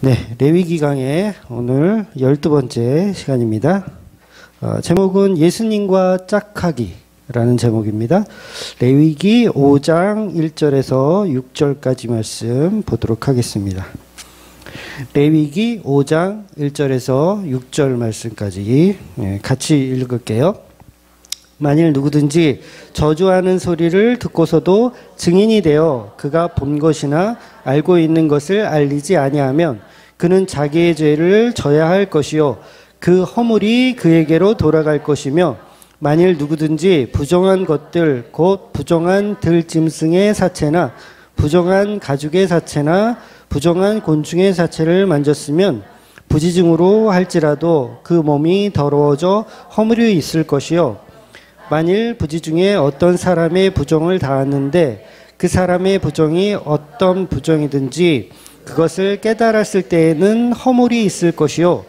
네, 레위기 강의 오늘 12번째 시간입니다. 제목은 예수님과 짝하기라는 제목입니다. 레위기 5장 1절에서 6절까지 말씀 보도록 하겠습니다. 레위기 5장 1절에서 6절 말씀까지 같이 읽을게요. 만일 누구든지 저주하는 소리를 듣고서도 증인이 되어 그가 본 것이나 알고 있는 것을 알리지 아니하면 그는 자기의 죄를 져야 할 것이요 그 허물이 그에게로 돌아갈 것이며, 만일 누구든지 부정한 것들 곧 부정한 들짐승의 사체나 부정한 가죽의 사체나 부정한 곤충의 사체를 만졌으면 부지증으로 할지라도 그 몸이 더러워져 허물이 있을 것이요, 만일 부지 중에 어떤 사람의 부정을 다하는데 그 사람의 부정이 어떤 부정이든지 그것을 깨달았을 때에는 허물이 있을 것이요,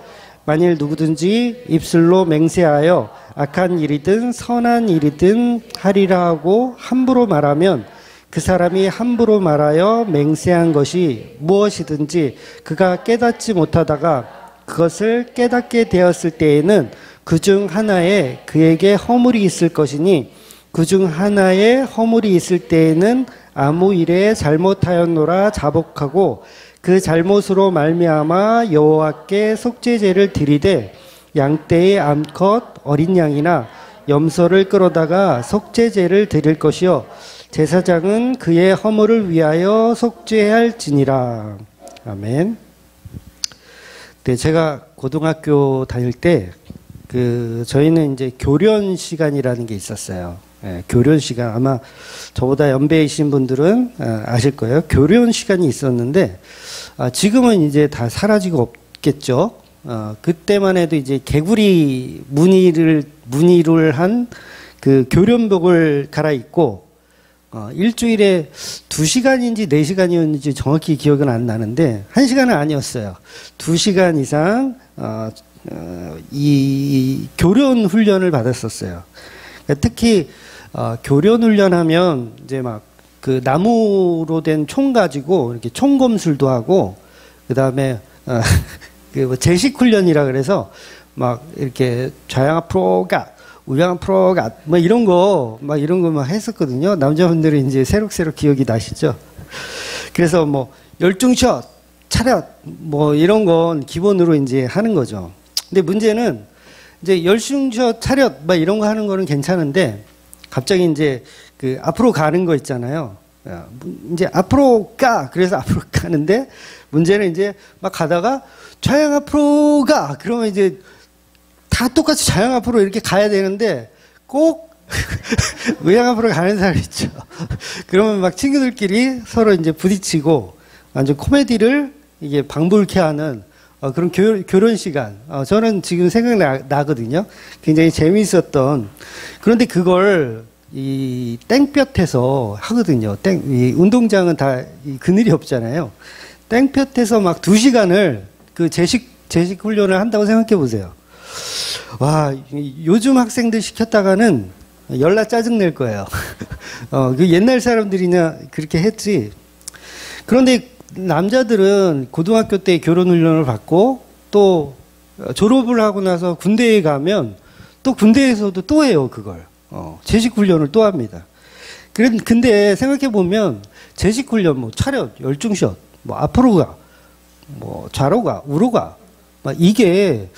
만일 누구든지 입술로 맹세하여 악한 일이든 선한 일이든 하리라 하고 함부로 말하면 그 사람이 함부로 말하여 맹세한 것이 무엇이든지 그가 깨닫지 못하다가 그것을 깨닫게 되었을 때에는 그중 하나에 그에게 허물이 있을 것이니, 그중 하나에 허물이 있을 때에는 아무 일에 잘못하였노라 자복하고 그 잘못으로 말미암아 여호와께 속죄제를 드리되 양떼의 암컷 어린 양이나 염소를 끌어다가 속죄제를 드릴 것이요 제사장은 그의 허물을 위하여 속죄할지니라. 아멘. 네, 제가 고등학교 다닐 때 저희는 이제 교련 시간이라는 게 있었어요. 교련 시간, 아마 저보다 연배이신 분들은 아실 거예요. 교련 시간이 있었는데, 지금은 이제 다 사라지고 없겠죠. 그때만 해도 이제 개구리 무늬를 한 그 교련복을 갈아입고, 일주일에 2시간인지 4시간이었는지 정확히 기억은 안 나는데, 1시간은 아니었어요. 2시간 이상, 이 교련 훈련을 받았었어요. 특히 교련 훈련하면 이제 막 그 나무로 된 총 가지고 이렇게 총검술도 하고, 그 다음에 그 제식 훈련이라 그래서 막 이렇게 좌양 앞으로 가, 우양 앞으로 가, 뭐 이런 거 막 했었거든요. 남자분들은 이제 새록새록 기억이 나시죠. 그래서 뭐 열중샷, 차렷 뭐 이런 건 기본으로 이제 하는 거죠. 근데 문제는 이제 열중샷, 차렷 막 이런 거 하는 거는 괜찮은데, 갑자기 이제 그 앞으로 가는 거 있잖아요. 이제 앞으로 가. 그래서 앞으로 가는데, 문제는 이제 막 가다가 좌양 앞으로 가. 그러면 이제 다 똑같이 좌양 앞으로 이렇게 가야 되는데 꼭 우양 앞으로 가는 사람 있죠. 그러면 막 친구들끼리 서로 이제 부딪히고 완전 코미디를 이게 방불케 하는 그런 교련 시간. 저는 지금 생각나거든요. 굉장히 재미있었던. 그런데 그걸 이 땡볕에서 하거든요. 이 운동장은 다 그늘이 없잖아요. 땡볕에서 막 2시간을 그 제식 훈련을 한다고 생각해 보세요. 와, 요즘 학생들 시켰다가는 열나 짜증낼 거예요. 그 옛날 사람들이나 그렇게 했지. 그런데 남자들은 고등학교 때 교련 훈련을 받고 또 졸업을 하고 나서 군대에 가면 또 군대에서도 또 해요, 그걸. 제식 훈련을 또 합니다. 근데 생각해 보면 제식 훈련, 뭐 차렷, 열중샷, 뭐 앞으로 가, 뭐 좌로 가, 우로 가, 막 이게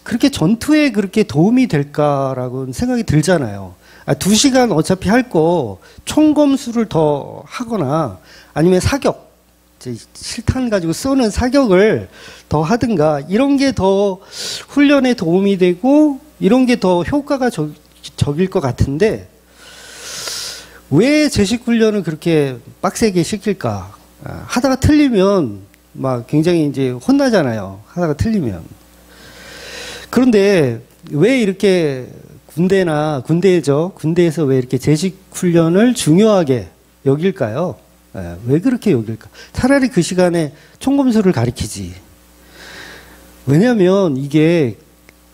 그렇게 전투에 그렇게 도움이 될까라고 생각이 들잖아요. 2시간 어차피 할 거 총검수를 더 하거나 아니면 사격, 실탄 가지고 쏘는 사격을 더 하든가, 이런 게 더 훈련에 도움이 되고 이런 게 더 효과가 적일 것 같은데, 왜 제식 훈련을 그렇게 빡세게 시킬까? 하다가 틀리면 막 굉장히 이제 혼나잖아요. 하다가 틀리면. 그런데 왜 이렇게 군대에서 왜 이렇게 제식 훈련을 중요하게 여길까요? 왜 그렇게 여길까? 차라리 그 시간에 총검술을 가르치지. 왜냐하면 이게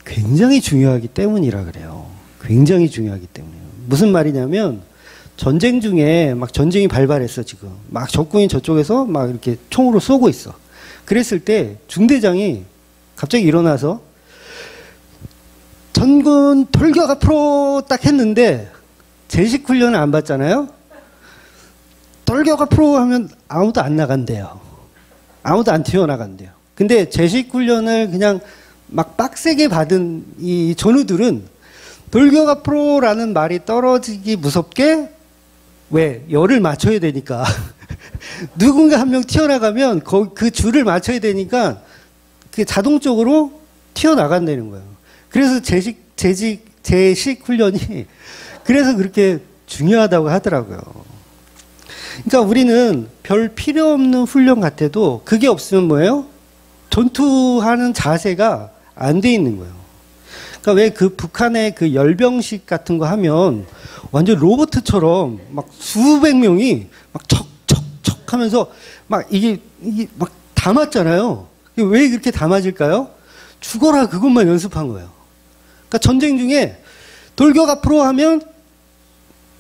굉장히 중요하기 때문이라 그래요. 굉장히 중요하기 때문이에요. 무슨 말이냐면, 전쟁 중에 막 전쟁이 발발했어, 지금. 막 적군이 저쪽에서 막 이렇게 총으로 쏘고 있어. 그랬을 때 중대장이 갑자기 일어나서 전군 돌격 앞으로 딱 했는데 제식 훈련을 안 받잖아요. 돌격 앞으로 하면 아무도 안 나간대요. 아무도 안 튀어나간대요. 근데 제식 훈련을 그냥 막 빡세게 받은 이 전우들은 돌격 앞으로라는 말이 떨어지기 무섭게, 왜? 열을 맞춰야 되니까. 누군가 한 명 튀어나가면 그 줄을 맞춰야 되니까 그게 자동적으로 튀어나간다는 거예요. 그래서 제식 훈련이 그래서 그렇게 중요하다고 하더라고요. 그러니까 우리는 별 필요 없는 훈련 같아도 그게 없으면 뭐예요? 전투하는 자세가 안 돼 있는 거예요. 그러니까 왜 그 북한의 그 열병식 같은 거 하면 완전 로봇처럼 막 수백 명이 막 척척척 하면서 막 이게 막 다 맞잖아요. 왜 그렇게 다 맞을까요? 죽어라 그것만 연습한 거예요. 그러니까 전쟁 중에 돌격 앞으로 하면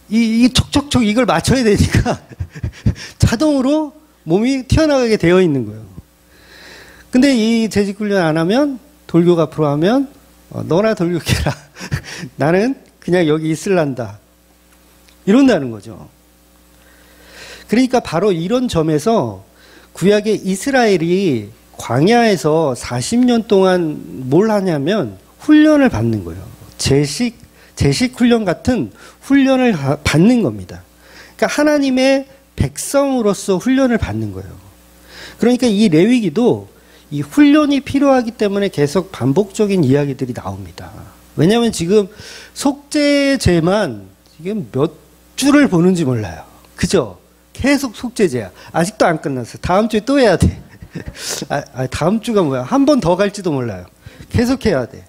이 척척척 이걸 맞춰야 되니까 자동으로 몸이 튀어나가게 되어 있는 거예요. 근데 이 제식 훈련 안 하면 돌격 앞으로 하면 너나 돌격해라. 나는 그냥 여기 있을란다. 이런다는 거죠. 그러니까 바로 이런 점에서 구약의 이스라엘이 광야에서 40년 동안 뭘 하냐면 훈련을 받는 거예요. 제식 훈련 같은 훈련을 받는 겁니다. 그러니까 하나님의 백성으로서 훈련을 받는 거예요. 그러니까 이 레위기도 이 훈련이 필요하기 때문에 계속 반복적인 이야기들이 나옵니다. 왜냐하면 지금 속죄제만 지금 몇 주를 보는지 몰라요. 그죠? 계속 속죄제야. 아직도 안 끝났어. 다음 주에 또 해야 돼. 다음 주가 뭐야? 한 번 더 갈지도 몰라요. 계속 해야 돼.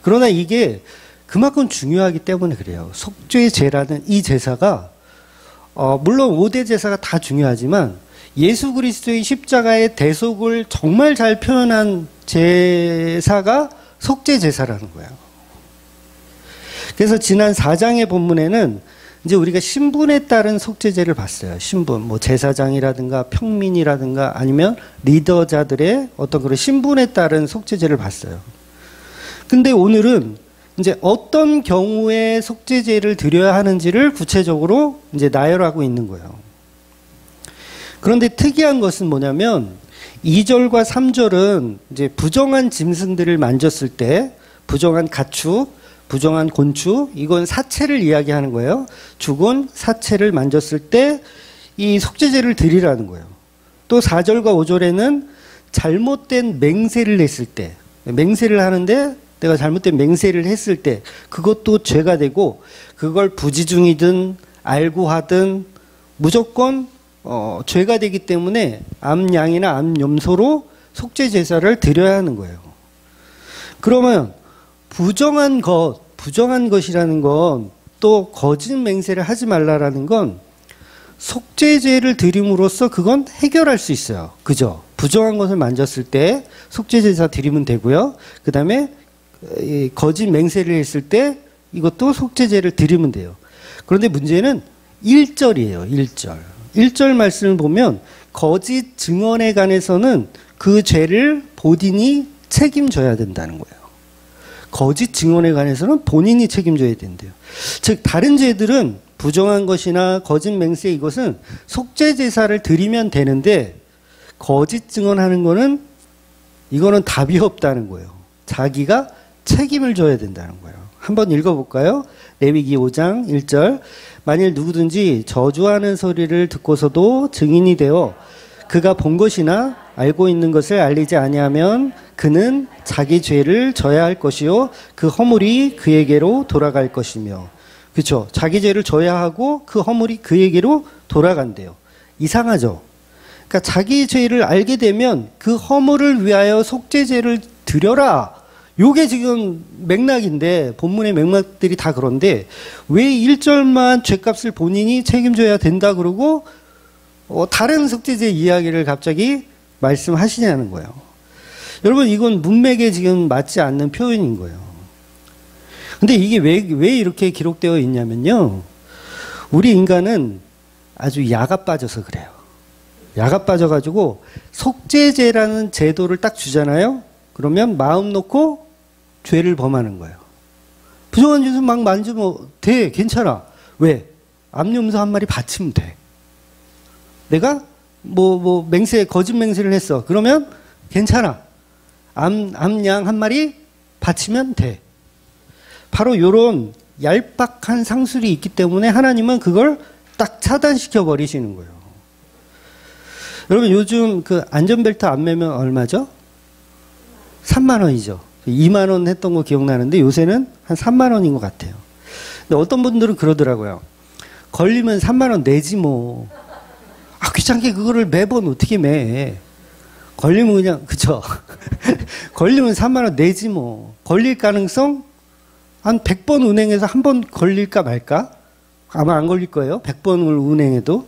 그러나 이게 그만큼 중요하기 때문에 그래요. 속죄제라는 이 제사가 물론 5대 제사가 다 중요하지만 예수 그리스도의 십자가의 대속을 정말 잘 표현한 제사가 속죄 제사라는 거예요. 그래서 지난 4장의 본문에는 이제 우리가 신분에 따른 속죄제를 봤어요. 신분, 뭐 제사장이라든가 평민이라든가 아니면 리더자들의 어떤 그런 신분에 따른 속죄제를 봤어요. 근데 오늘은 이제 어떤 경우에 속죄제를 드려야 하는지를 구체적으로 이제 나열하고 있는 거예요. 그런데 특이한 것은 뭐냐면 2절과 3절은 이제 부정한 짐승들을 만졌을 때, 부정한 가축, 부정한 곤충, 이건 사체를 이야기하는 거예요. 죽은 사체를 만졌을 때 이 속죄제를 드리라는 거예요. 또 4절과 5절에는 잘못된 맹세를 했을 때, 맹세를 하는데 내가 잘못된 맹세를 했을 때 그것도 죄가 되고, 그걸 부지중이든 알고 하든 무조건 죄가 되기 때문에 암양이나 암염소로 속죄 제사를 드려야 하는 거예요. 그러면 부정한 것이라는 건, 또 거짓 맹세를 하지 말라라는 건 속죄제를 드림으로써 그건 해결할 수 있어요. 그죠? 부정한 것을 만졌을 때 속죄 제사 드리면 되고요. 그 다음에 거짓 맹세를 했을 때 이것도 속죄제를 드리면 돼요. 그런데 문제는 1절이에요. 1절 말씀을 보면 거짓 증언에 관해서는 그 죄를 본인이 책임져야 된다는 거예요. 거짓 증언에 관해서는 본인이 책임져야 된대요. 즉 다른 죄들은 부정한 것이나 거짓 맹세, 이것은 속죄 제사를 드리면 되는데 거짓 증언하는 거는 이거는 답이 없다는 거예요. 자기가 책임을 져야 된다는 거예요. 한번 읽어볼까요? 레위기 5장 1절. 만일 누구든지 저주하는 소리를 듣고서도 증인이 되어 그가 본 것이나 알고 있는 것을 알리지 아니하면 그는 자기 죄를 져야 할 것이요 그 허물이 그에게로 돌아갈 것이며. 그렇죠? 자기 죄를 져야 하고 그 허물이 그에게로 돌아간대요. 이상하죠? 그러니까 자기 죄를 알게 되면 그 허물을 위하여 속죄제를 드려라. 요게 지금 맥락인데, 본문의 맥락들이 다 그런데 왜 1절만 죄값을 본인이 책임져야 된다 그러고 다른 속죄제 이야기를 갑자기 말씀하시냐는 거예요. 여러분, 이건 문맥에 지금 맞지 않는 표현인 거예요. 근데 이게 왜 이렇게 기록되어 있냐면요, 우리 인간은 아주 야가 빠져서 그래요. 야가 빠져가지고 속죄제라는 제도를 딱 주잖아요. 그러면 마음 놓고 죄를 범하는 거예요. 부정한 짓을 막 만지면 돼, 괜찮아. 왜? 암염소 한 마리 바치면 돼. 내가 거짓 맹세를 했어. 그러면 괜찮아. 암양 한 마리 바치면 돼. 바로 이런 얄팍한 상술이 있기 때문에 하나님은 그걸 딱 차단시켜 버리시는 거예요. 여러분 요즘 그 안전벨트 안 매면 얼마죠? 3만 원이죠. 2만 원 했던 거 기억나는데 요새는 한 3만 원인 것 같아요. 근데 어떤 분들은 그러더라고요. 걸리면 3만 원 내지 뭐. 아, 귀찮게 그거를 매번 어떻게 매. 걸리면 그냥, 그쵸. 걸리면 3만 원 내지 뭐. 걸릴 가능성? 한 100번 운행해서 한 번 걸릴까 말까? 아마 안 걸릴 거예요. 100번을 운행해도.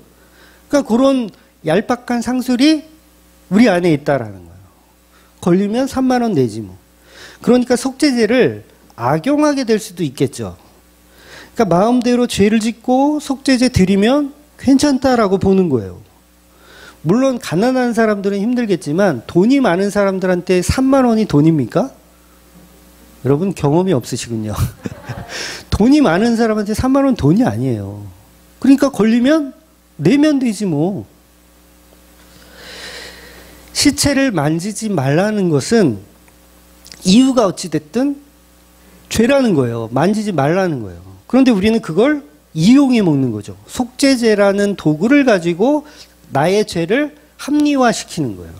그러니까 그런 얄팍한 상술이 우리 안에 있다라는 거예요. 걸리면 3만 원 내지 뭐. 그러니까 속죄제를 악용하게 될 수도 있겠죠. 그러니까 마음대로 죄를 짓고 속죄제 드리면 괜찮다라고 보는 거예요. 물론 가난한 사람들은 힘들겠지만 돈이 많은 사람들한테 3만 원이 돈입니까? 여러분 경험이 없으시군요. 돈이 많은 사람한테 3만 원 돈이 아니에요. 그러니까 걸리면 내면 되지 뭐. 시체를 만지지 말라는 것은 이유가 어찌됐든 죄라는 거예요. 만지지 말라는 거예요. 그런데 우리는 그걸 이용해 먹는 거죠. 속죄제라는 도구를 가지고 나의 죄를 합리화시키는 거예요.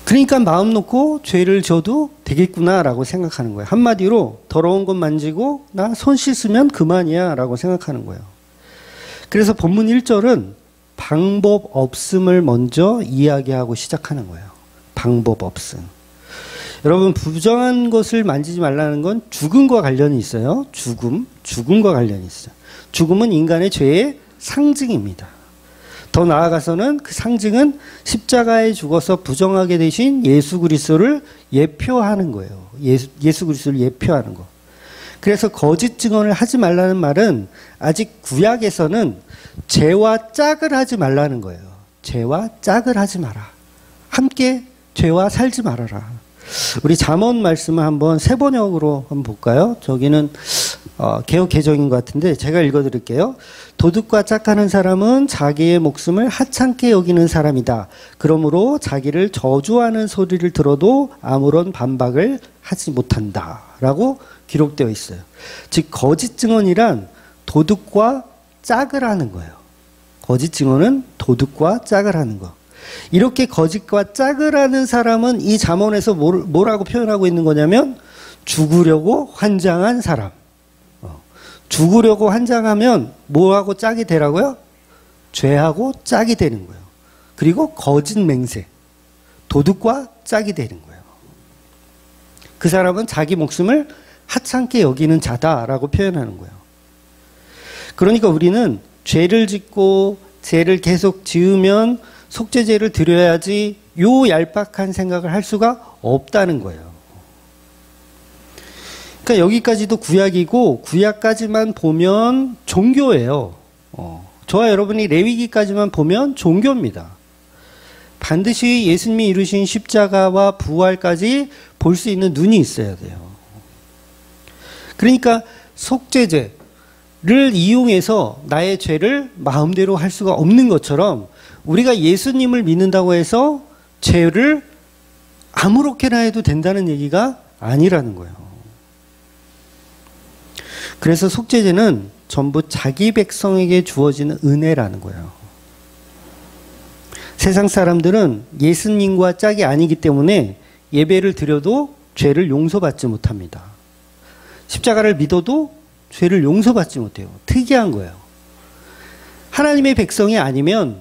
그러니까 마음 놓고 죄를 져도 되겠구나라고 생각하는 거예요. 한마디로 더러운 것 만지고 나 손 씻으면 그만이야 라고 생각하는 거예요. 그래서 본문 1절은 방법 없음을 먼저 이야기하고 시작하는 거예요. 방법 없음. 여러분 부정한 것을 만지지 말라는 건 죽음과 관련이 있어요. 죽음과 관련이 있어요. 죽음은 인간의 죄의 상징입니다. 더 나아가서는 그 상징은 십자가에 죽어서 부정하게 되신 예수 그리스도를 예표하는 거예요. 예수 그리스도를 예표하는 거. 그래서 거짓 증언을 하지 말라는 말은 아직 구약에서는 죄와 짝을 하지 말라는 거예요. 죄와 짝을 하지 마라. 함께 죄와 살지 말아라. 우리 잠언 말씀을 한번 세 번역으로 한번 볼까요? 저기는 개역 개정인 것 같은데 제가 읽어드릴게요. 도둑과 짝하는 사람은 자기의 목숨을 하찮게 여기는 사람이다. 그러므로 자기를 저주하는 소리를 들어도 아무런 반박을 하지 못한다. 라고 기록되어 있어요. 즉 거짓 증언이란 도둑과 짝을 하는 거예요. 거짓 증언은 도둑과 짝을 하는 거. 이렇게 거짓과 짝을 하는 사람은 이 잠언에서 뭐라고 표현하고 있는 거냐면 죽으려고 환장한 사람. 죽으려고 환장하면 뭐하고 짝이 되라고요? 죄하고 짝이 되는 거예요. 그리고 거짓 맹세. 도둑과 짝이 되는 거예요. 그 사람은 자기 목숨을 하찮게 여기는 자다라고 표현하는 거예요. 그러니까 우리는 죄를 짓고 죄를 계속 지으면 속죄제를 드려야지 요 얄팍한 생각을 할 수가 없다는 거예요. 그러니까 여기까지도 구약이고 구약까지만 보면 종교예요. 저와 여러분이 레위기까지만 보면 종교입니다. 반드시 예수님이 이루신 십자가와 부활까지 볼 수 있는 눈이 있어야 돼요. 그러니까 속죄제를 이용해서 나의 죄를 마음대로 할 수가 없는 것처럼 우리가 예수님을 믿는다고 해서 죄를 아무렇게나 해도 된다는 얘기가 아니라는 거예요. 그래서 속죄제는 전부 자기 백성에게 주어지는 은혜라는 거예요. 세상 사람들은 예수님과 짝이 아니기 때문에 예배를 드려도 죄를 용서받지 못합니다. 십자가를 믿어도 죄를 용서받지 못해요. 특이한 거예요. 하나님의 백성이 아니면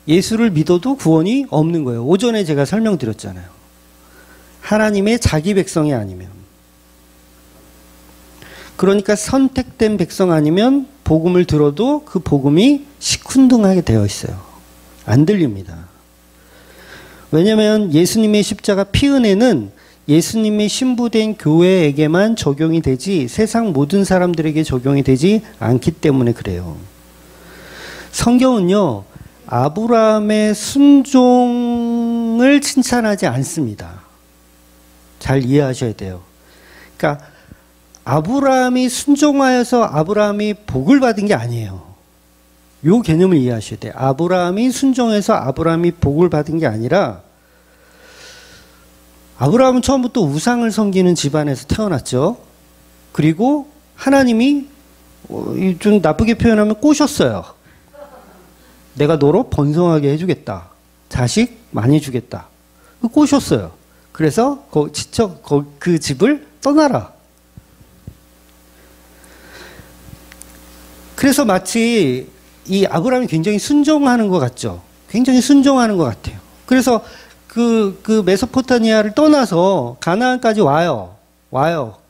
예수를 믿어도 구원이 없는 거예요. 오전에 제가 설명드렸잖아요. 하나님의 자기 백성이 아니면. 그러니까 선택된 백성 아니면 복음을 들어도 그 복음이 시큰둥하게 되어 있어요. 안 들립니다. 왜냐하면 예수님의 십자가 피 은혜는 예수님의 신부된 교회에게만 적용이 되지 세상 모든 사람들에게 적용이 되지 않기 때문에 그래요. 성경은요, 아브라함의 순종을 칭찬하지 않습니다. 잘 이해하셔야 돼요. 그러니까 아브라함이 순종하여서 아브라함이 복을 받은 게 아니에요. 요 개념을 이해하셔야 돼요. 아브라함이 순종해서 아브라함이 복을 받은 게 아니라, 아브라함은 처음부터 우상을 섬기는 집안에서 태어났죠. 그리고 하나님이 좀 나쁘게 표현하면 꼬셨어요. 내가 너로 번성하게 해주겠다. 자식 많이 주겠다. 꼬셨어요. 그래서 그 집을 떠나라. 그래서 마치 이 아브라함이 굉장히 순종하는 것 같죠. 굉장히 순종하는 것 같아요. 그래서 그 메소포타미아를 떠나서 가나안까지 와요.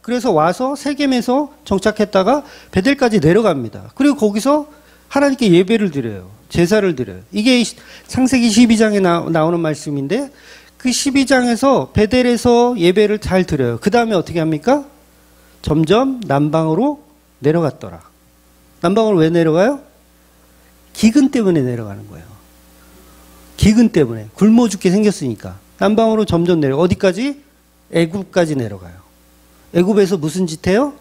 그래서 와서 세겜에서 정착했다가 베델까지 내려갑니다. 그리고 거기서 하나님께 예배를 드려요. 제사를 드려요. 이게 창세기 12장에 나오는 말씀인데, 그 12장에서 베델에서 예배를 잘 드려요. 그 다음에 어떻게 합니까? 점점 남방으로 내려갔더라. 남방으로 왜 내려가요? 기근 때문에 내려가는 거예요. 기근 때문에. 굶어 죽게 생겼으니까. 남방으로 점점 내려. 어디까지? 애굽까지 내려가요. 애굽에서 무슨 짓 해요?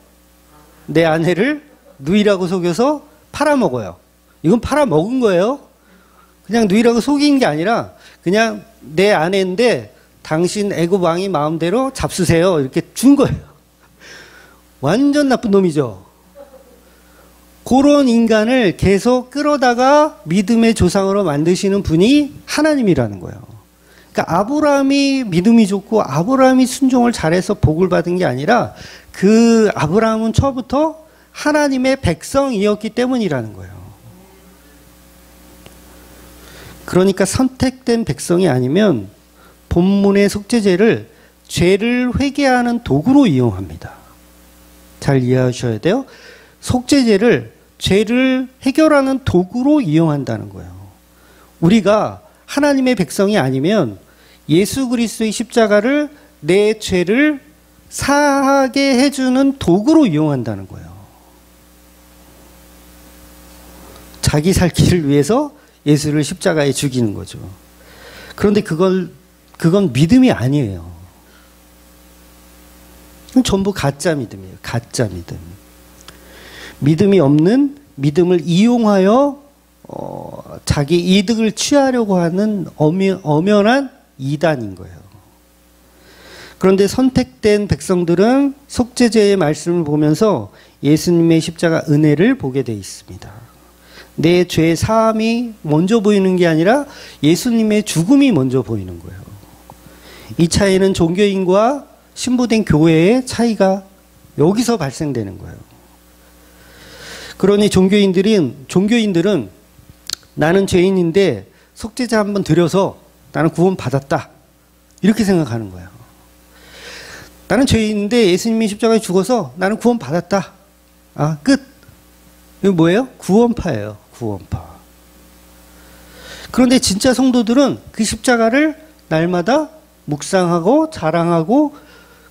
내 아내를 누이라고 속여서 팔아먹어요. 이건 팔아먹은 거예요. 그냥 누이라고 속인 게 아니라 그냥 내 아내인데 당신 애굽 왕이 마음대로 잡수세요. 이렇게 준 거예요. 완전 나쁜 놈이죠. 그런 인간을 계속 끌어다가 믿음의 조상으로 만드시는 분이 하나님이라는 거예요. 그러니까 아브라함이 믿음이 좋고 아브라함이 순종을 잘해서 복을 받은 게 아니라, 그 아브라함은 처음부터 하나님의 백성이었기 때문이라는 거예요. 그러니까 선택된 백성이 아니면 본문의 속죄제를 죄를 회개하는 도구로 이용합니다. 잘 이해하셔야 돼요. 속죄제를 죄를 해결하는 도구로 이용한다는 거예요. 우리가 하나님의 백성이 아니면 예수 그리스도의 십자가를 내 죄를 사하게 해주는 도구로 이용한다는 거예요. 자기 살 길을 위해서 예수를 십자가에 죽이는 거죠. 그런데 그건 믿음이 아니에요. 전부 가짜 믿음이에요. 가짜 믿음. 믿음이 없는, 믿음을 이용하여 자기 이득을 취하려고 하는 엄연한 이단인 거예요. 그런데 선택된 백성들은 속죄제의 말씀을 보면서 예수님의 십자가 은혜를 보게 돼 있습니다. 내 죄 사함이 먼저 보이는 게 아니라 예수님의 죽음이 먼저 보이는 거예요. 이 차이는 종교인과 신부된 교회의 차이가 여기서 발생되는 거예요. 그러니 종교인들은 나는 죄인인데 속죄제 한번 드려서 나는 구원 받았다, 이렇게 생각하는 거예요. 나는 죄인인데 예수님이 십자가에 죽어서 나는 구원 받았다. 아, 끝. 이거 뭐예요? 구원파예요. 구원파. 그런데 진짜 성도들은 그 십자가를 날마다 묵상하고 자랑하고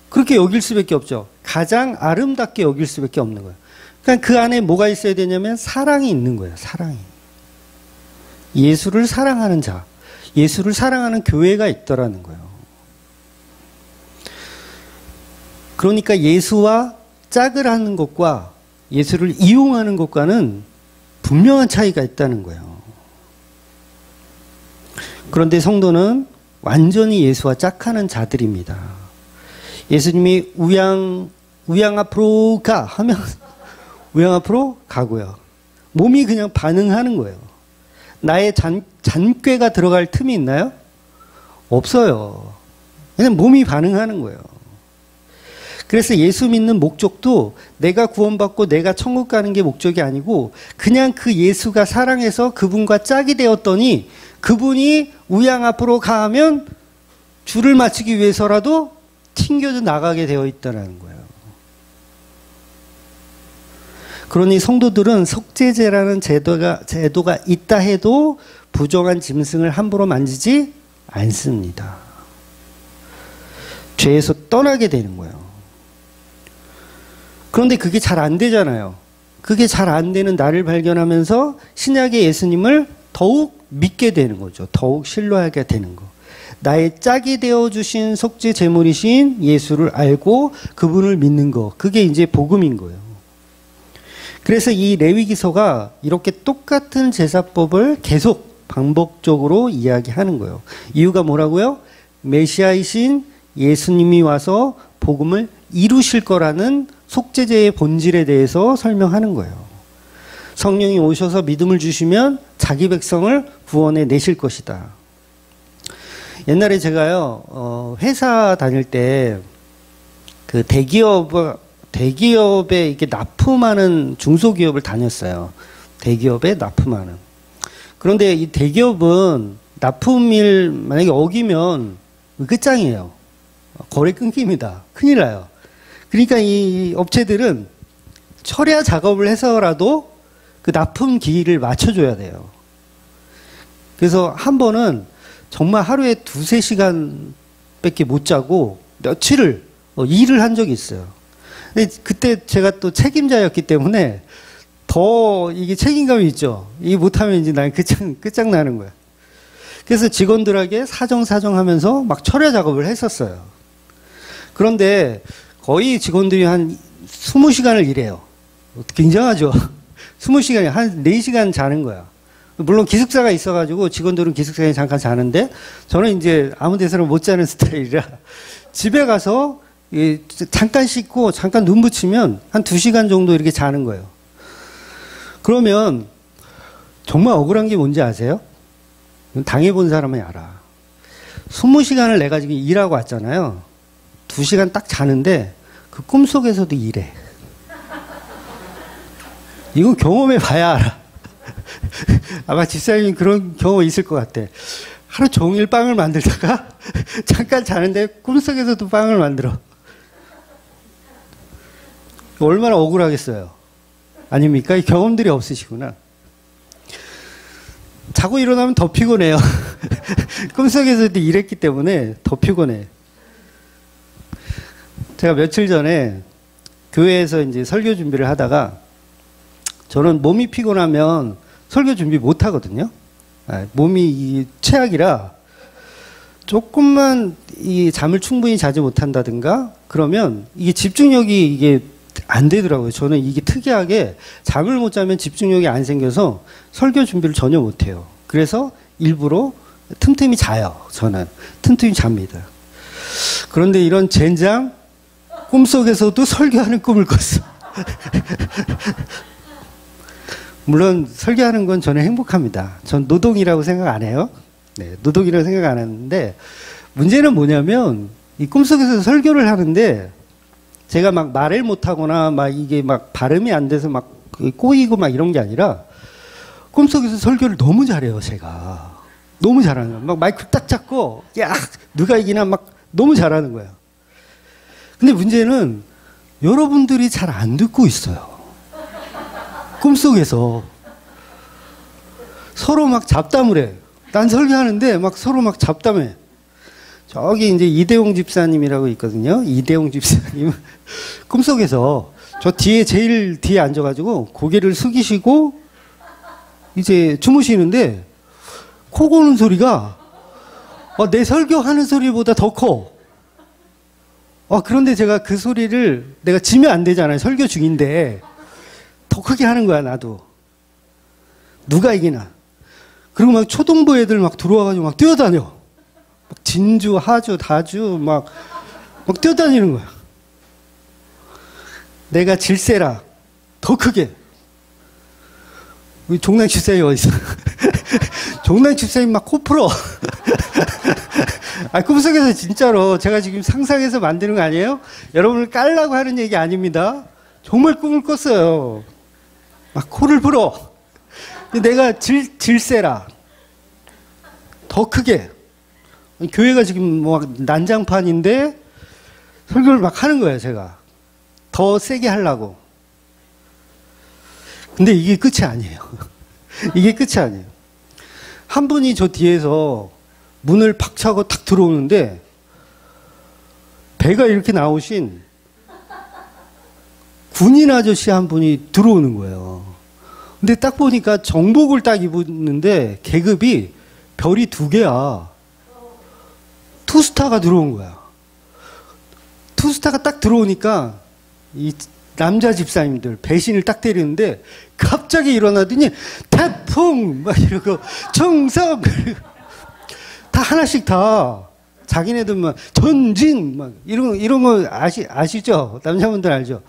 그렇게 여길 수밖에 없죠. 가장 아름답게 여길 수밖에 없는 거예요. 그러니까 그 안에 뭐가 있어야 되냐면 사랑이 있는 거예요. 사랑이. 예수를 사랑하는 자, 예수를 사랑하는 교회가 있더라는 거예요. 그러니까 예수와 짝을 하는 것과 예수를 이용하는 것과는 분명한 차이가 있다는 거예요. 그런데 성도는 완전히 예수와 짝하는 자들입니다. 예수님이 우양 앞으로 가 하면 우양 앞으로 가고요. 몸이 그냥 반응하는 거예요. 나의 잔꾀가 들어갈 틈이 있나요? 없어요. 그냥 몸이 반응하는 거예요. 그래서 예수 믿는 목적도 내가 구원받고 내가 천국 가는 게 목적이 아니고, 그냥 그 예수가 사랑해서 그분과 짝이 되었더니 그분이 우양 앞으로 가면 줄을 맞추기 위해서라도 튕겨져 나가게 되어 있다는 거예요. 그러니 성도들은 속죄제라는 제도가 있다 해도 부정한 짐승을 함부로 만지지 않습니다. 죄에서 떠나게 되는 거예요. 그런데 그게 잘 안 되잖아요. 그게 잘 안 되는 나를 발견하면서 신약의 예수님을 더욱 믿게 되는 거죠. 더욱 신뢰하게 되는 거. 나의 짝이 되어주신 속죄 제물이신 예수를 알고 그분을 믿는 거. 그게 이제 복음인 거예요. 그래서 이 레위기서가 이렇게 똑같은 제사법을 계속 반복적으로 이야기하는 거예요. 이유가 뭐라고요? 메시아이신 예수님이 와서 복음을 이루실 거라는 속죄제의 본질에 대해서 설명하는 거예요. 성령이 오셔서 믿음을 주시면 자기 백성을 구원해 내실 것이다. 옛날에 제가요, 회사 다닐 때 그 대기업에 이렇게 납품하는 중소기업을 다녔어요. 대기업에 납품하는. 그런데 이 대기업은 납품일 만약에 어기면 끝장이에요. 거래 끊깁니다. 큰일 나요. 그러니까 이 업체들은 철야 작업을 해서라도 그 납품 기일을 맞춰줘야 돼요. 그래서 한 번은 정말 하루에 2-3시간밖에 못 자고 며칠을 일을 한 적이 있어요. 근데 그때 제가 또 책임자였기 때문에 더 이게 책임감이 있죠. 이게 못하면 이제 난 끝장나는 거야. 그래서 직원들에게 사정 하면서 막 철야 작업을 했었어요. 그런데 거의 직원들이 한 20시간을 일해요. 굉장하죠. 20시간이 한 4시간 자는 거야. 물론 기숙사가 있어가지고 직원들은 기숙사에 잠깐 자는데 저는 이제 아무 데서나 못 자는 스타일이라 집에 가서 잠깐 씻고 잠깐 눈 붙이면 한 2시간 정도 이렇게 자는 거예요. 그러면 정말 억울한 게 뭔지 아세요? 당해본 사람이 알아. 20시간을 내가 지금 일하고 왔잖아요. 2시간 딱 자는데 그 꿈속에서도 일해. 이건 경험해 봐야 알아. 아마 집사님이 그런 경험 있을 것 같아. 하루 종일 빵을 만들다가 잠깐 자는데 꿈속에서도 빵을 만들어. 얼마나 억울하겠어요. 아닙니까? 이 경험들이 없으시구나. 자고 일어나면 더 피곤해요. 꿈속에서도 일했기 때문에 더 피곤해. 제가 며칠 전에 교회에서 이제 설교 준비를 하다가 저는 몸이 피곤하면 설교 준비 못 하거든요. 몸이 최악이라 조금만 이 잠을 충분히 자지 못한다든가 그러면 이게 집중력이 이게 안 되더라고요. 저는 이게 특이하게 잠을 못 자면 집중력이 안 생겨서 설교 준비를 전혀 못 해요. 그래서 일부러 틈틈이 자요. 저는 틈틈이 잡니다. 그런데 이런 젠장 꿈속에서도 설교하는 꿈을 꿨어. 물론 설교하는 건 저는 행복합니다. 전 노동이라고 생각 안 해요. 네, 노동이라고 생각 안 하는데 문제는 뭐냐면 이 꿈속에서 설교를 하는데 제가 막 말을 못하거나 막 이게 막 발음이 안 돼서 막 꼬이고 막 이런 게 아니라 꿈속에서 설교를 너무 잘해요. 제가 너무 잘하는 거예요. 막 마이크 딱 잡고 야 누가 이기나 막 너무 잘하는 거예요. 근데 문제는 여러분들이 잘 안 듣고 있어요. 꿈속에서 서로 막 잡담을 해. 난 설교하는데 막 서로 막 잡담해. 저기 이제 이대용 집사님이라고 있거든요. 이대용 집사님 꿈속에서 저 뒤에 제일 뒤에 앉아가지고 고개를 숙이시고 이제 주무시는데 코 고는 소리가 내 설교하는 소리보다 더 커. 그런데 제가 그 소리를 내가 지면 안 되잖아요. 설교 중인데 더 크게 하는 거야. 나도 누가 이기나. 그리고 막 초등부 애들 막 들어와가지고 막 뛰어다녀. 막 진주, 하주, 다주 막 뛰어다니는 거야. 내가 질세라. 더 크게. 우리 종랑 집사님 어디 있어? 종랑 집사님 막 코 풀어. 꿈속에서 진짜로 제가 지금 상상해서 만드는 거 아니에요? 여러분을 깔라고 하는 얘기 아닙니다. 정말 꿈을 꿨어요. 막 코를 풀어. 내가 질세라. 더 크게. 교회가 지금 뭐 난장판인데 설교를 막 하는 거예요, 제가. 더 세게 하려고. 근데 이게 끝이 아니에요. 이게 끝이 아니에요. 한 분이 저 뒤에서 문을 팍 차고 탁 들어오는데 배가 이렇게 나오신 군인 아저씨 한 분이 들어오는 거예요. 근데 딱 보니까 정복을 딱 입었는데 계급이 별이 2개야. 투스타가 들어온 거야. 투스타가 딱 들어오니까 이 남자 집사님들 배신을 딱 때리는데 갑자기 일어나더니 태풍 막 이러고 정성 다 하나씩 다 자기네들만 전진 막 이런 거 아시죠? 남자분들 알죠?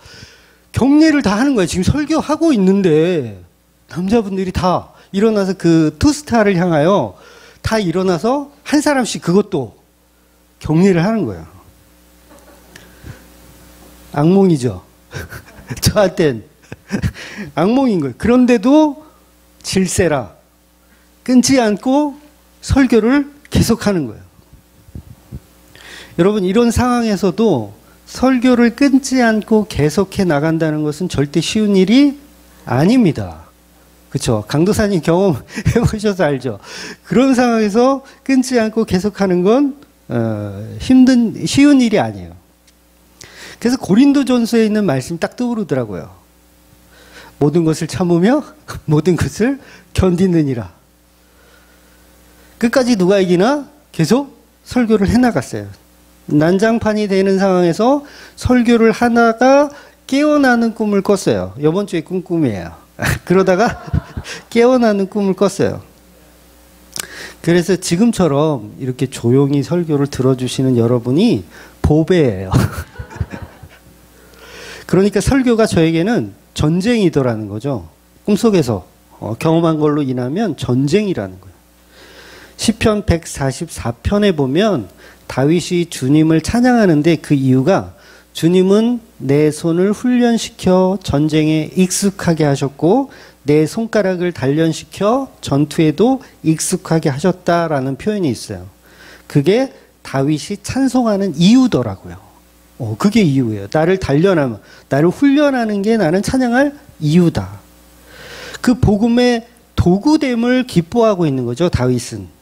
격려를 다 하는 거예요. 지금 설교하고 있는데 남자분들이 다 일어나서 그 투스타를 향하여 다 일어나서 한 사람씩 그것도 격려를 하는 거예요. 악몽이죠. 저한텐 악몽인 거예요. 그런데도 질세라 끊지 않고 설교를 계속하는 거예요. 여러분, 이런 상황에서도 설교를 끊지 않고 계속해 나간다는 것은 절대 쉬운 일이 아닙니다. 그렇죠? 강도사님 경험해 보셔서 알죠? 그런 상황에서 끊지 않고 계속하는 건 쉬운 일이 아니에요. 그래서 고린도전서에 있는 말씀이 딱 떠오르더라고요. 모든 것을 참으며 모든 것을 견디느니라. 끝까지 누가 이기나 계속 설교를 해나갔어요. 난장판이 되는 상황에서 설교를 하다가 깨어나는 꿈을 꿨어요. 이번 주에 꾼 꿈이에요. 그러다가 깨어나는 꿈을 꿨어요. 그래서 지금처럼 이렇게 조용히 설교를 들어주시는 여러분이 보배예요. 그러니까 설교가 저에게는 전쟁이더라는 거죠. 꿈속에서 경험한 걸로 인하면 전쟁이라는 거예요. 시편 144편에 보면 다윗이 주님을 찬양하는데 그 이유가 주님은 내 손을 훈련시켜 전쟁에 익숙하게 하셨고 내 손가락을 단련시켜 전투에도 익숙하게 하셨다라는 표현이 있어요. 그게 다윗이 찬송하는 이유더라고요. 그게 이유예요. 나를 단련하면, 나를 훈련하는 게 나는 찬양할 이유다. 그 복음의 도구됨을 기뻐하고 있는 거죠, 다윗은.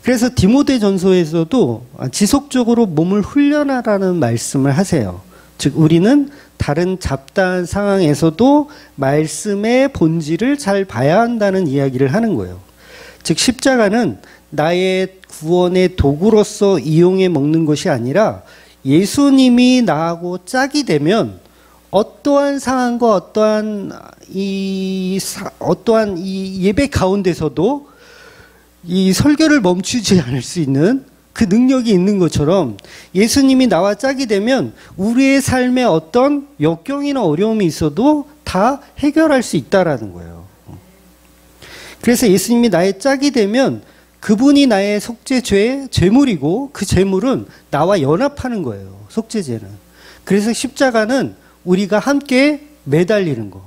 그래서 디모데전서에서도 지속적으로 몸을 훈련하라는 말씀을 하세요. 즉 우리는 다른 잡다한 상황에서도 말씀의 본질을 잘 봐야 한다는 이야기를 하는 거예요. 즉 십자가는 나의 구원의 도구로서 이용해 먹는 것이 아니라 예수님이 나하고 짝이 되면 어떠한 상황과 어떠한 이 예배 가운데서도 이 설교를 멈추지 않을 수 있는 그 능력이 있는 것처럼 예수님이 나와 짝이 되면 우리의 삶에 어떤 역경이나 어려움이 있어도 다 해결할 수 있다라는 거예요. 그래서 예수님이 나의 짝이 되면 그분이 나의 속죄죄의 제물이고 그 제물은 나와 연합하는 거예요. 속죄죄는. 그래서 십자가는 우리가 함께 매달리는 거.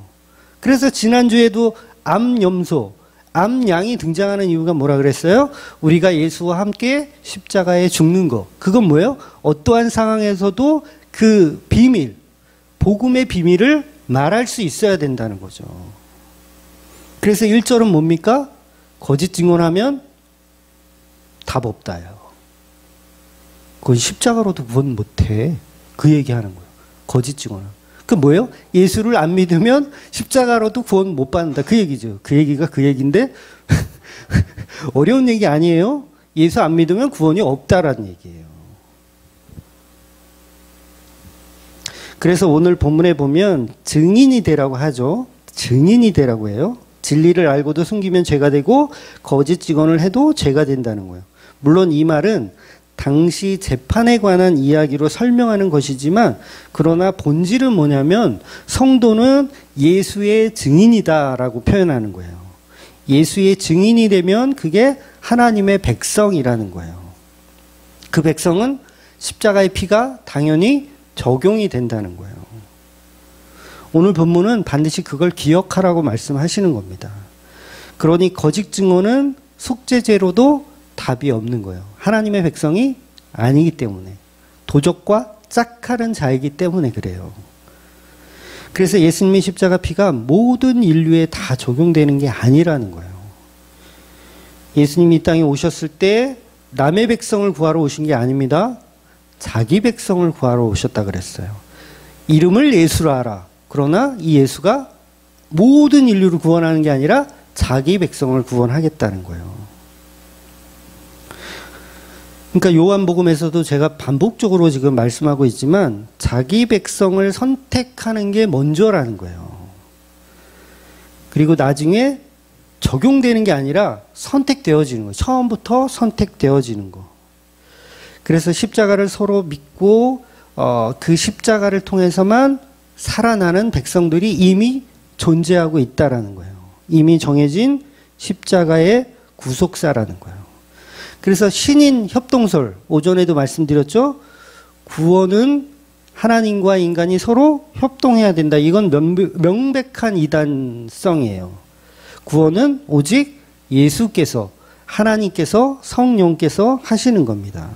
그래서 지난주에도 암염소, 암양이 등장하는 이유가 뭐라 그랬어요? 우리가 예수와 함께 십자가에 죽는 거. 그건 뭐예요? 어떠한 상황에서도 그 비밀, 복음의 비밀을 말할 수 있어야 된다는 거죠. 그래서 1절은 뭡니까? 거짓 증언하면 답 없다요. 그건 십자가로도 구원 못해. 그 얘기하는 거예요. 거짓 증언은. 그 뭐예요? 예수를 안 믿으면 십자가로도 구원 못 받는다. 그 얘기죠. 그 얘기가 그 얘기인데 어려운 얘기 아니에요. 예수 안 믿으면 구원이 없다라는 얘기예요. 그래서 오늘 본문에 보면 증인이 되라고 하죠. 증인이 되라고 해요. 진리를 알고도 숨기면 죄가 되고 거짓 증언을 해도 죄가 된다는 거예요. 물론 이 말은 당시 재판에 관한 이야기로 설명하는 것이지만 그러나 본질은 뭐냐면 성도는 예수의 증인이다라고 표현하는 거예요. 예수의 증인이 되면 그게 하나님의 백성이라는 거예요. 그 백성은 십자가의 피가 당연히 적용이 된다는 거예요. 오늘 본문은 반드시 그걸 기억하라고 말씀하시는 겁니다. 그러니 거짓 증언은 속죄죄로도 답이 없는 거예요. 하나님의 백성이 아니기 때문에. 도적과 짝하는 자이기 때문에 그래요. 그래서 예수님의 십자가 피가 모든 인류에 다 적용되는 게 아니라는 거예요. 예수님이 이 땅에 오셨을 때 남의 백성을 구하러 오신 게 아닙니다. 자기 백성을 구하러 오셨다 그랬어요. 이름을 예수라 하라. 그러나 이 예수가 모든 인류를 구원하는 게 아니라 자기 백성을 구원하겠다는 거예요. 그러니까 요한복음에서도 제가 반복적으로 지금 말씀하고 있지만 자기 백성을 선택하는 게 먼저라는 거예요. 그리고 나중에 적용되는 게 아니라 선택되어지는 거예요. 처음부터 선택되어지는 거. 그래서 십자가를 서로 믿고 그 십자가를 통해서만 살아나는 백성들이 이미 존재하고 있다라는 거예요. 이미 정해진 십자가의 구속사라는 거예요. 그래서 신인 협동설, 오전에도 말씀드렸죠. 구원은 하나님과 인간이 서로 협동해야 된다. 이건 명백한 이단성이에요. 구원은 오직 예수께서, 하나님께서, 성령께서 하시는 겁니다.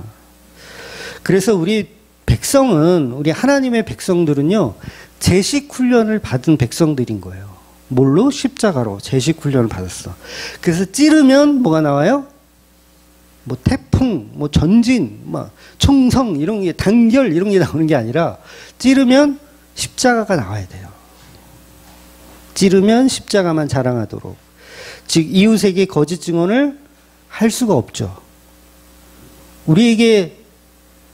그래서 우리 백성은, 우리 하나님의 백성들은요, 제식 훈련을 받은 백성들인 거예요. 뭘로? 십자가로 제식 훈련을 받았어. 그래서 찌르면 뭐가 나와요? 뭐 태풍, 뭐 전진, 뭐 총성 이런 게, 단결 이런 게 나오는 게 아니라 찌르면 십자가가 나와야 돼요. 찌르면 십자가만 자랑하도록. 즉 이웃에게 거짓 증언을 할 수가 없죠. 우리에게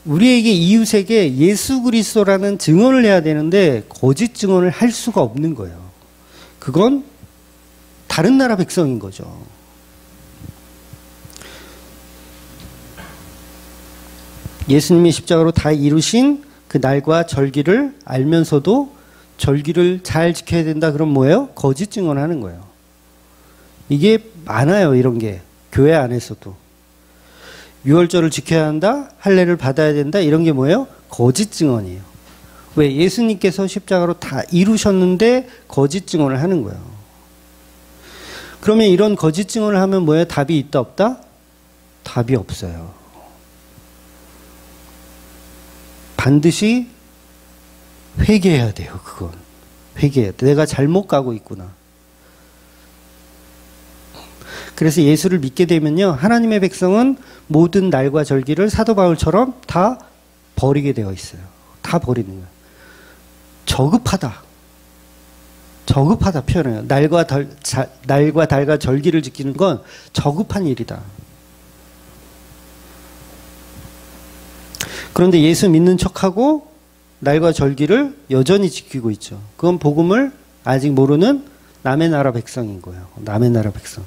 이웃에게 예수 그리스도라는 증언을 해야 되는데 거짓 증언을 할 수가 없는 거예요. 그건 다른 나라 백성인 거죠. 예수님이 십자가로 다 이루신 그 날과 절기를 알면서도 절기를 잘 지켜야 된다. 그럼 뭐예요? 거짓 증언하는 거예요. 이게 많아요. 이런 게 교회 안에서도. 유월절을 지켜야 한다. 할례를 받아야 된다. 이런 게 뭐예요? 거짓 증언이에요. 왜? 예수님께서 십자가로 다 이루셨는데 거짓 증언을 하는 거예요. 그러면 이런 거짓 증언을 하면 뭐예요? 답이 있다 없다? 답이 없어요. 반드시 회개해야 돼요. 그건 회개해야 돼. 내가 잘못 가고 있구나. 그래서 예수를 믿게 되면요, 하나님의 백성은 모든 날과 절기를 사도 바울처럼 다 버리게 되어 있어요. 다 버리는 거예요. 저급하다. 저급하다 표현해요. 날과 달과 절기를 지키는 건 저급한 일이다. 그런데 예수 믿는 척하고 날과 절기를 여전히 지키고 있죠. 그건 복음을 아직 모르는 남의 나라 백성인 거예요. 남의 나라 백성.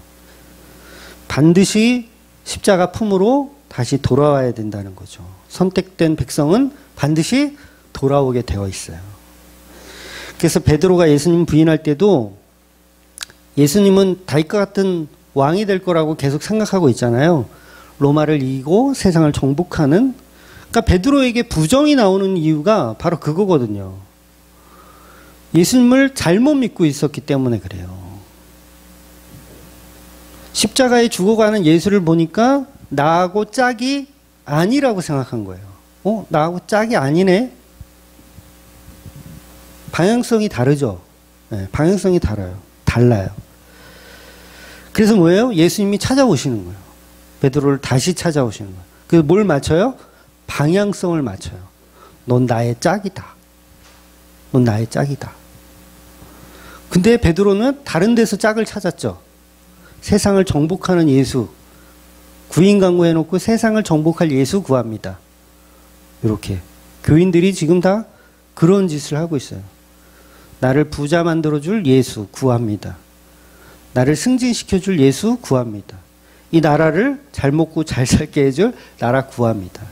반드시 십자가 품으로 다시 돌아와야 된다는 거죠. 선택된 백성은 반드시 돌아오게 되어 있어요. 그래서 베드로가 예수님 부인할 때도 예수님은 다윗과 같은 왕이 될 거라고 계속 생각하고 있잖아요. 로마를 이기고 세상을 정복하는. 그러니까 베드로에게 부정이 나오는 이유가 바로 그거거든요. 예수님을 잘못 믿고 있었기 때문에 그래요. 십자가에 죽어가는 예수를 보니까 나하고 짝이 아니라고 생각한 거예요. 나하고 짝이 아니네? 방향성이 다르죠. 네, 방향성이 달라요. 그래서 뭐예요? 예수님이 찾아오시는 거예요. 베드로를 다시 찾아오시는 거예요. 그래서 뭘 맞춰요? 방향성을 맞춰요. 넌 나의 짝이다. 넌 나의 짝이다. 근데 베드로는 다른 데서 짝을 찾았죠. 세상을 정복하는 예수. 구인강구 해놓고 세상을 정복할 예수 구합니다. 이렇게. 교인들이 지금 다 그런 짓을 하고 있어요. 나를 부자 만들어줄 예수 구합니다. 나를 승진시켜줄 예수 구합니다. 이 나라를 잘 먹고 잘 살게 해줄 나라 구합니다.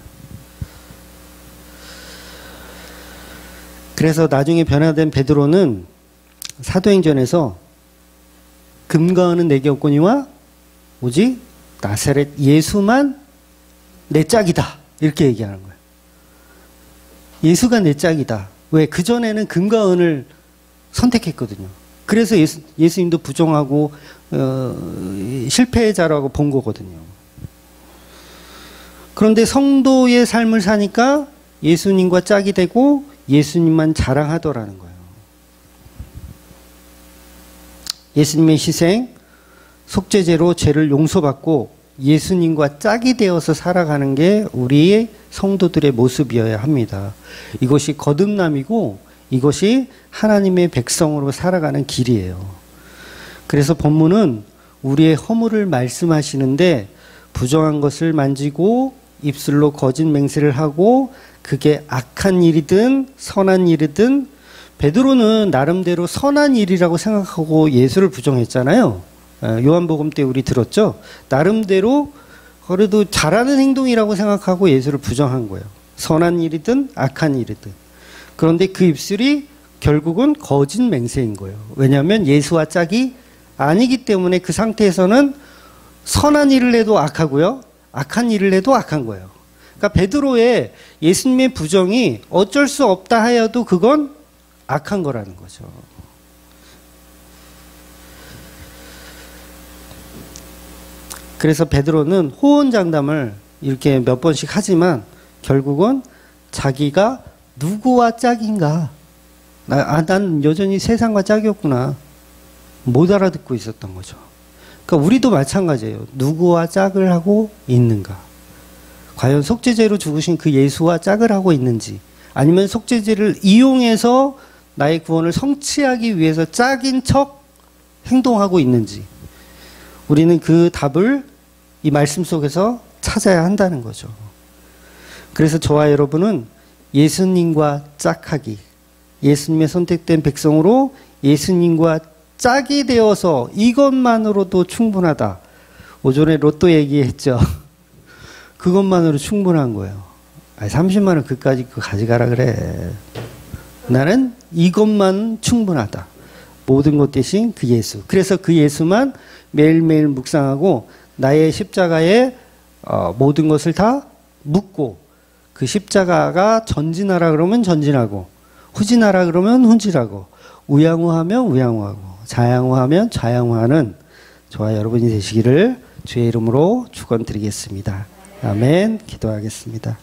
그래서 나중에 변화된 베드로는 사도행전에서 금과 은은 내게 없거니와 오직 나사렛 예수만 내 짝이다. 이렇게 얘기하는 거예요. 예수가 내 짝이다. 왜? 그전에는 금과 은을 선택했거든요. 그래서 예수님도 부정하고 실패자라고 본 거거든요. 그런데 성도의 삶을 사니까 예수님과 짝이 되고 예수님만 자랑하더라는 거예요. 예수님의 희생, 속죄제로 죄를 용서받고 예수님과 짝이 되어서 살아가는 게 우리의 성도들의 모습이어야 합니다. 이것이 거듭남이고 이것이 하나님의 백성으로 살아가는 길이에요. 그래서 본문은 우리의 허물을 말씀하시는데 부정한 것을 만지고 입술로 거짓 맹세를 하고 그게 악한 일이든 선한 일이든 베드로는 나름대로 선한 일이라고 생각하고 예수를 부정했잖아요. 요한복음 때 우리 들었죠. 나름대로 그래도 잘하는 행동이라고 생각하고 예수를 부정한 거예요. 선한 일이든 악한 일이든. 그런데 그 입술이 결국은 거짓 맹세인 거예요. 왜냐하면 예수와 짝이 아니기 때문에 그 상태에서는 선한 일을 해도 악하고요. 악한 일을 해도 악한 거예요. 그러니까 베드로의 예수님의 부정이 어쩔 수 없다 하여도 그건 악한 거라는 거죠. 그래서 베드로는 호언장담을 이렇게 몇 번씩 하지만 결국은 자기가 누구와 짝인가? 난 여전히 세상과 짝이었구나. 못 알아듣고 있었던 거죠. 그러니까 우리도 마찬가지예요. 누구와 짝을 하고 있는가? 과연 속죄제로 죽으신 그 예수와 짝을 하고 있는지, 아니면 속죄제를 이용해서 나의 구원을 성취하기 위해서 짝인 척 행동하고 있는지, 우리는 그 답을 이 말씀 속에서 찾아야 한다는 거죠. 그래서 저와 여러분은 예수님과 짝하기, 예수님의 선택된 백성으로 예수님과 짝이 되어서 이것만으로도 충분하다. 오전에 로또 얘기했죠. 그것만으로 충분한 거예요. 30만 원 그까짓 거 가져가라 그래. 나는 이것만 충분하다. 모든 것 대신 그 예수. 그래서 그 예수만 매일매일 묵상하고 나의 십자가에 모든 것을 다 묻고, 그 십자가가 전진하라 그러면 전진하고, 후진하라 그러면 후진하고, 우양우하면 우양우하고, 좌양우하면 좌양우하는 저와 여러분이 되시기를 주의 이름으로 축원드리겠습니다. 아멘. 기도하겠습니다.